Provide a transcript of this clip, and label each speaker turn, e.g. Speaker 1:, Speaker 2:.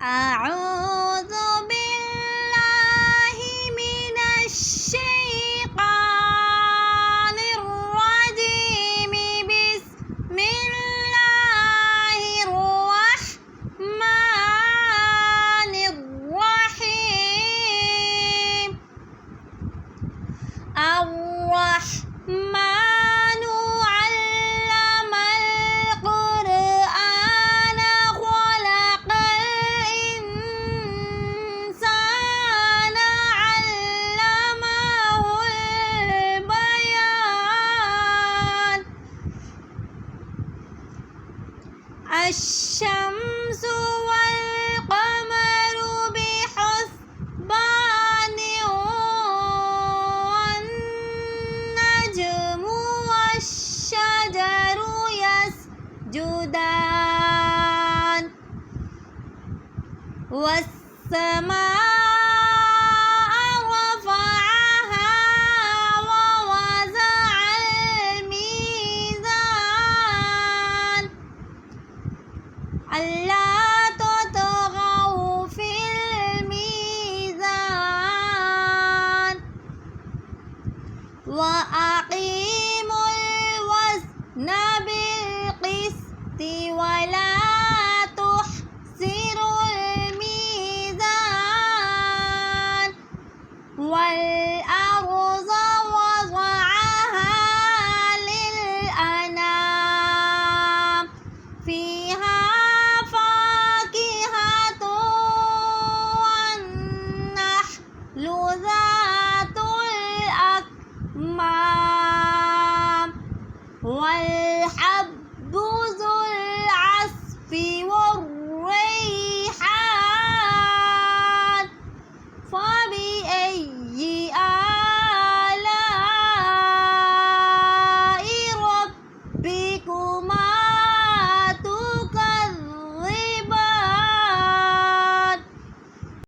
Speaker 1: أعوذ بالله من الشيطان الرجيم. بسم الله الرحمن الرحيم. الرحمن علم القرآن خلق الإنسان علمه البيان. الشمس والقمر بحسبان والنجم والشجر يسجدان والسماء رفعها ووضع الميزان ألا تطغوا في الميزان وأقيموا الوزن بالقسط ولا تخسروا الميزان. والأرض وضعها للأنام فيها فاكهة والنخل ذات الأكمام والحب ذو العصف والريحان. فبأي